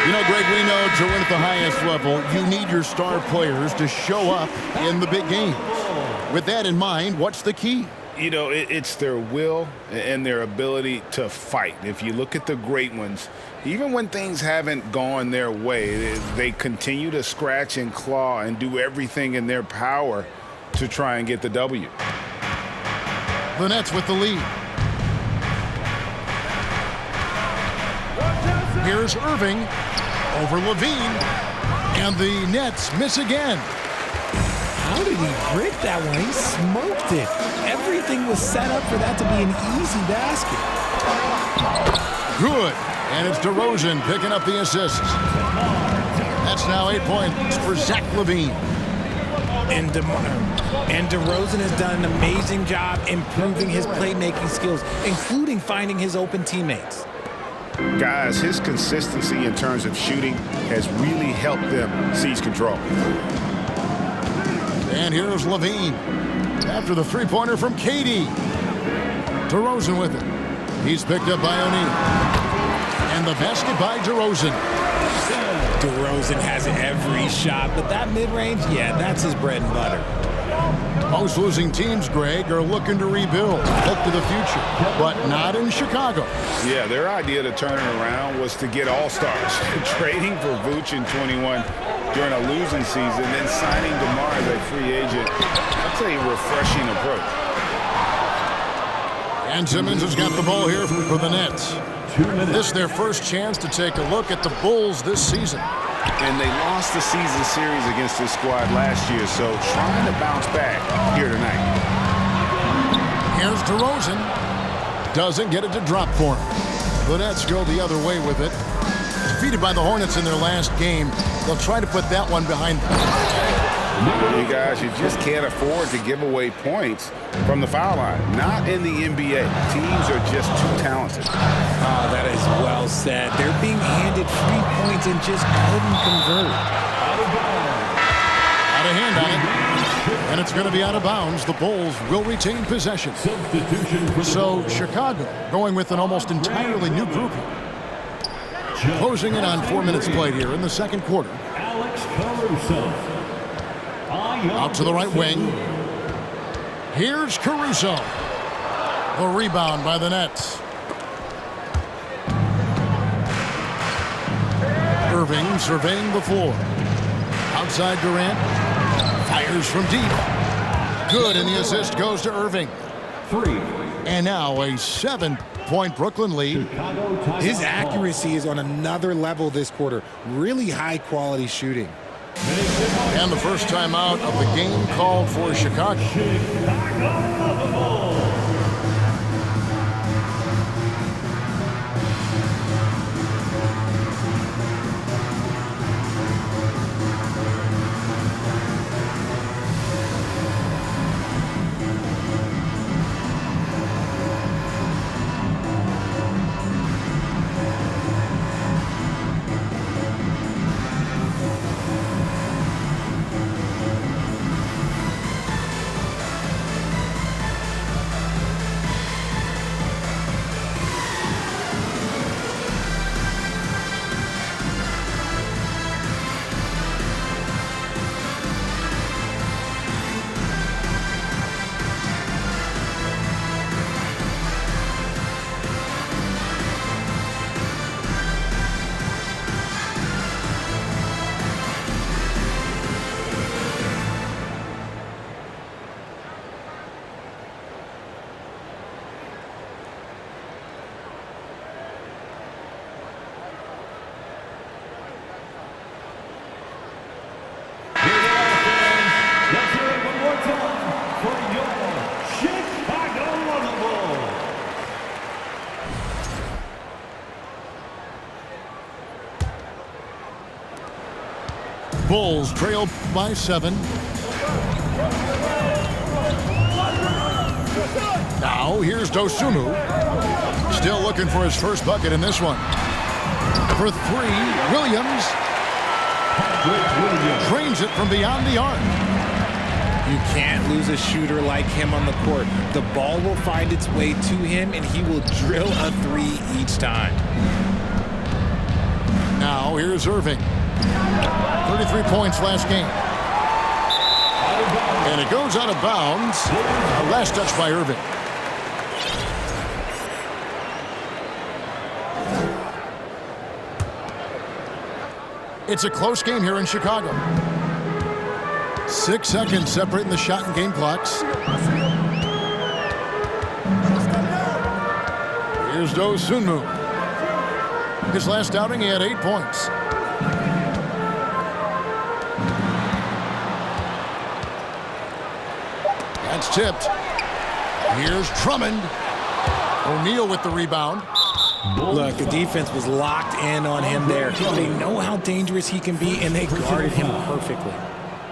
You know, Greg, we know to win at the highest level, you need your star players to show up in the big games. With that in mind, what's the key? You know, it's their will and their ability to fight. If you look at the great ones, even when things haven't gone their way, they continue to scratch and claw and do everything in their power to try and get the W. The Nets with the lead. Here's Irving over Levine, and the Nets miss again. How did he break that one? He smoked it. Everything was set up for that to be an easy basket. Good. And it's DeRozan picking up the assist. That's now 8 points for Zach LaVine. And DeRozan has done an amazing job improving his playmaking skills, including finding his open teammates. Guys, his consistency in terms of shooting has really helped them seize control. And here's LaVine after the three-pointer from KD. DeRozan with it. He's picked up by O'Neal. And the basket by DeRozan. DeRozan has every shot, but that mid-range, yeah, that's his bread and butter. Most losing teams, Greg, are looking to rebuild, look to the future, but not in Chicago. Yeah, their idea to turn it around was to get all-stars. Trading for Vooch in 21 during a losing season, then signing DeMar as a free agent. That's a refreshing approach. And Simmons has got the ball here for the Nets. This is their first chance to take a look at the Bulls this season. And they lost the season series against this squad last year, so trying to bounce back here tonight. Here's DeRozan. Doesn't get it to drop for him. The Nets go the other way with it. Defeated by the Hornets in their last game, they'll try to put that one behind them. You guys, you just can't afford to give away points from the foul line. Not in the NBA. Teams are just too talented. Oh, that is well said. They're being handed free points and just couldn't convert. Out of hand on it. And it's going to be out of bounds. The Bulls will retain possession. So Chicago going with an almost entirely new group. Closing in on 4 minutes played here in the second quarter. Out to the right wing. Here's Caruso. The rebound by the Nets. Irving surveying the floor. Outside Durant. Fires from deep. Good, and the assist goes to Irving. And now a 7-point Brooklyn lead. His accuracy is on another level this quarter. Really high-quality shooting. And the first timeout of the game called for Chicago. Bulls trail by 7. Now here's Dosunmu. Still looking for his first bucket in this one. For 3, Williams. Drains it from beyond the arc. You can't lose a shooter like him on the court. The ball will find its way to him, and he will drill a 3 each time. Now here's Irving. 33 points last game. And it goes out of bounds. A last touch by Irving. It's a close game here in Chicago. 6 seconds separating the shot and game clocks. Here's Do Sunmu. His last outing, he had 8 points. That's tipped. Here's Drummond. O'Neal with the rebound. Look, the defense was locked in on him there. They know how dangerous he can be, and they guarded him perfectly.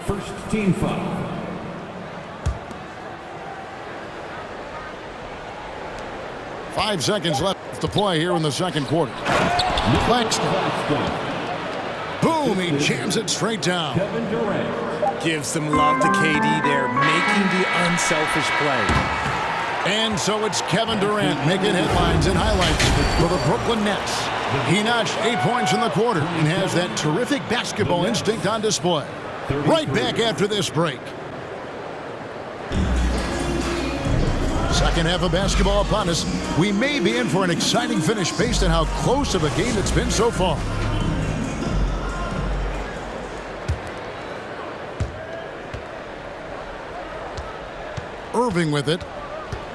First team foul. 5 seconds left to play here in the second quarter. Claxton. Boom, he jams it straight down. Kevin Durant. Give some love to KD there, making the unselfish play. And so it's Kevin Durant making headlines and highlights for the Brooklyn Nets. He notched 8 points in the quarter and has that terrific basketball instinct on display. Right back after this break. Second half of basketball upon us. We may be in for an exciting finish based on how close of a game it's been so far. Irving with it.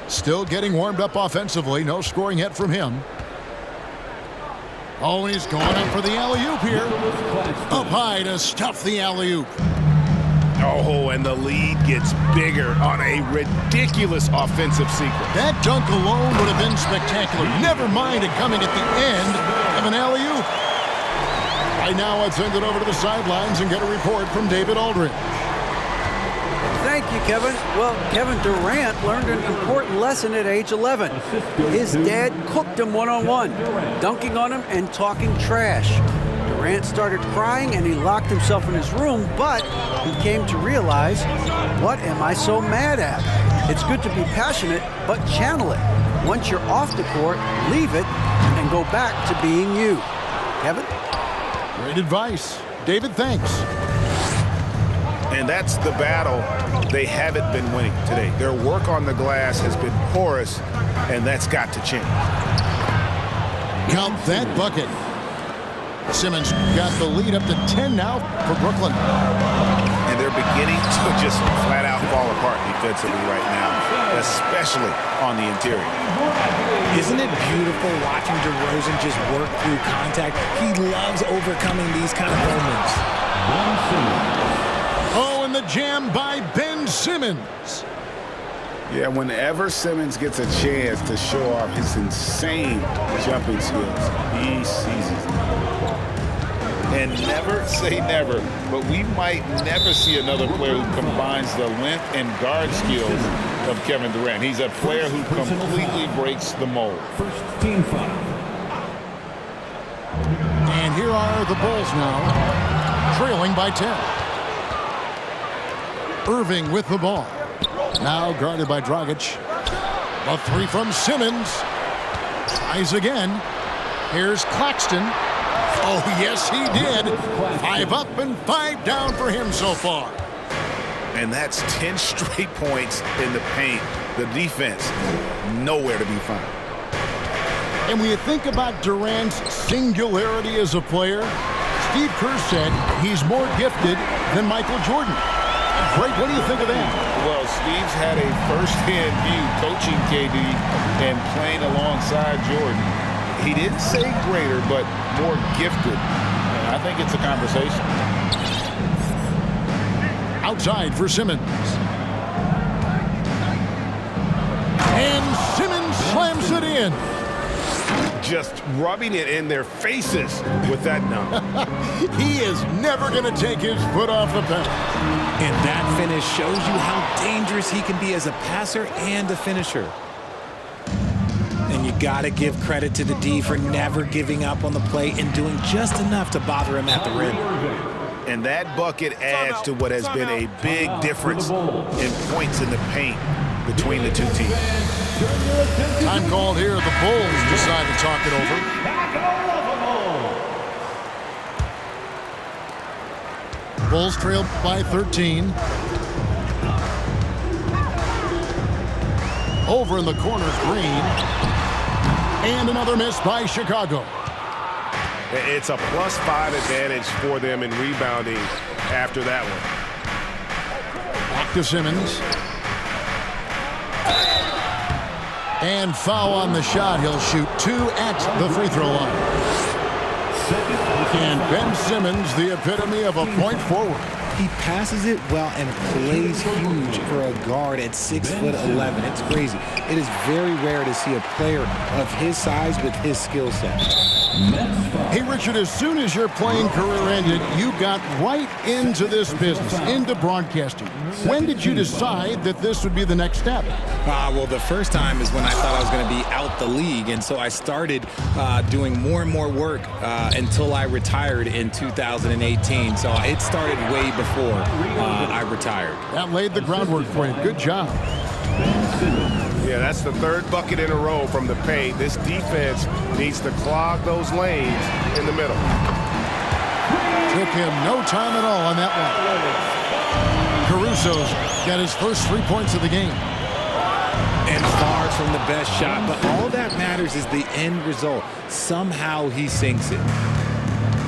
Still getting warmed up offensively. No scoring yet from him. Oh, he's going up for the alley-oop here. Up high to stuff the alley-oop. Oh, and the lead gets bigger on a ridiculous offensive sequence. That dunk alone would have been spectacular. Never mind it coming at the end of an alley-oop. Right now, let's send it over to the sidelines and get a report from David Aldridge. Thank you, Kevin. Well, Kevin Durant learned an important lesson at age 11. His dad cooked him one-on-one, dunking on him and talking trash. Durant started crying and he locked himself in his room, but he came to realize, what am I so mad at? It's good to be passionate, but channel it. Once you're off the court, leave it and go back to being you. Kevin? Great advice. David, thanks. And that's the battle they haven't been winning today. Their work on the glass has been porous, and that's got to change. Count that bucket. Simmons got the lead up to 10 now for Brooklyn. And they're beginning to just flat out fall apart defensively right now, especially on the interior. Isn't it beautiful watching DeRozan just work through contact? He loves overcoming these kind of moments. Oh, and the jam by Ben Simmons. Yeah, whenever Simmons gets a chance to show off his insane jumping skills, he seizes them. And never say never, but we might never see another player who combines the length and guard skills of Kevin Durant. He's a player who completely breaks the mold. First team foul. And here are the Bulls now, trailing by 10. Irving with the ball. Now guarded by Dragic. A three from Simmons. Tries again. Here's Claxton. Oh, yes, he did. 5 up and 5 down for him so far. And that's 10 straight points in the paint. The defense, nowhere to be found. And when you think about Durant's singularity as a player, Steve Kerr said he's more gifted than Michael Jordan. Greg, what do you think of that? Well, Steve's had a first-hand view coaching KD and playing alongside Jordan. He didn't say greater, but more gifted. I think it's a conversation. Outside for Simmons. And Simmons slams it in. Just rubbing it in their faces with that dunk. He is never going to take his foot off the pedal. And that finish shows you how dangerous he can be as a passer and a finisher. And you got to give credit to the D for never giving up on the play and doing just enough to bother him at the rim. And that bucket adds to what has been a big difference in points in the paint between the two teams. Time called here. The Bulls decide to talk it over. Bulls trail by 13. Over in the corners, Green. And another miss by Chicago. It's a +5 advantage for them in rebounding after that one. Back to Simmons. And foul on the shot. He'll shoot 2 at the free throw line. And Ben Simmons, the epitome of a point forward. He passes it well and plays huge for a guard at 6'11". It's crazy. It is very rare to see a player of his size with his skill set. Hey, Richard, as soon as your playing career ended, you got right into this business, into broadcasting. When did you decide that this would be the next step? Well, the first time is when I thought I was going to be out the league, and so I started doing more and more work until I retired in 2018. So it started way before I retired. That laid the groundwork for you. Good job. Yeah, that's the 3rd bucket in a row from the paint. This defense needs to clog those lanes in the middle. Took him no time at all on that one. Caruso's got his first 3 points of the game. And far from the best shot, but all that matters is the end result. Somehow he sinks it.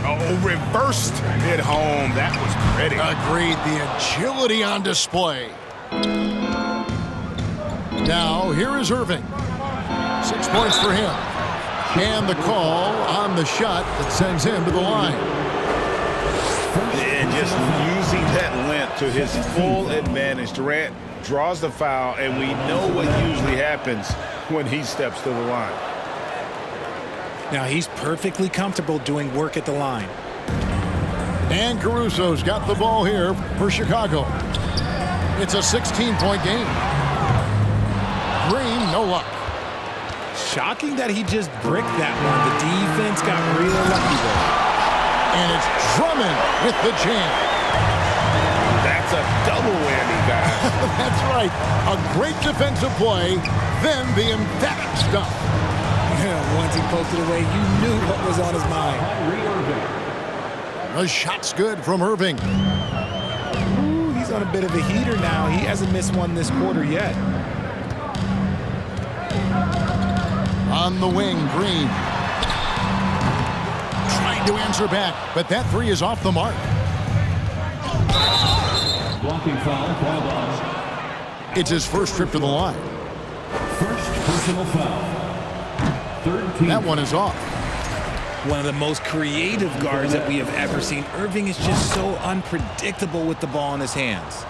Oh, reversed it home. That was pretty. Agreed. The agility on display. Now, here is Irving. 6 points for him. And the call on the shot that sends him to the line. And just using that length to his full advantage. Durant draws the foul, and we know what usually happens when he steps to the line. Now, he's perfectly comfortable doing work at the line. And Caruso's got the ball here for Chicago. It's a 16-point game. Green, no luck. Shocking that he just bricked that one. The defense got really lucky there. And it's Drummond with the jam. That's a double whammy, guys. That's right. A great defensive play, then the emphatic stuff. Once he poked it away, you knew what was on his mind. The shot's good from Irving. Ooh, he's on a bit of a heater now. He hasn't missed one this quarter yet. On the wing, Green. Trying to answer back, but that 3 is off the mark. Blocking foul called on. It's his first trip to the line. First personal foul. 13. That one is off. One of the most creative guards that we have ever seen. Irving is just so unpredictable with the ball in his hands.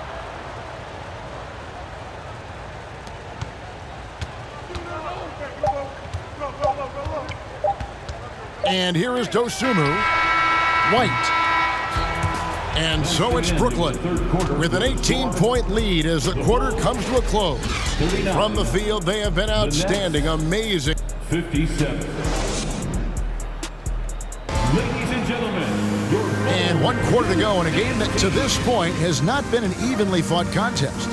And here is Dosunmu. White. And so it's Brooklyn with an 18-point lead as the quarter comes to a close. From the field, they have been outstanding, amazing. 57. Ladies and gentlemen, And 1 quarter to go in a game that to this point has not been an evenly fought contest.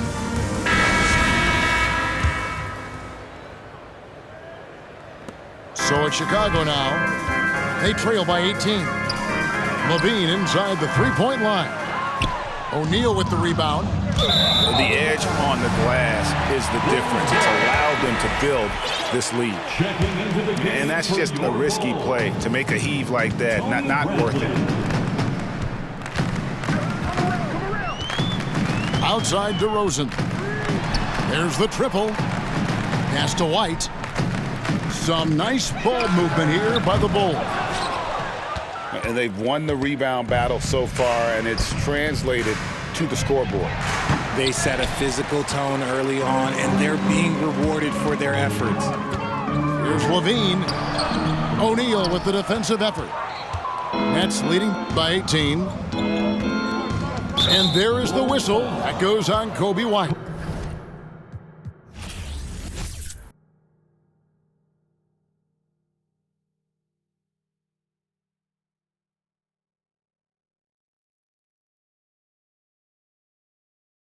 So it's Chicago now. They trail by 18. Levine inside the 3-point line. O'Neal with the rebound. The edge on the glass is the difference. It's allowed them to build this lead. checking into the game. And that's just a risky play to make a heave like that. Not worth it. Outside DeRozan. There's the triple. Pass to White. Some nice ball movement here by the Bulls. And they've won the rebound battle so far, and it's translated to the scoreboard. They set a physical tone early on, and they're being rewarded for their efforts. Here's Levine. O'Neal with the defensive effort. Nets leading by 18. And there is the whistle. That goes on Kobe White.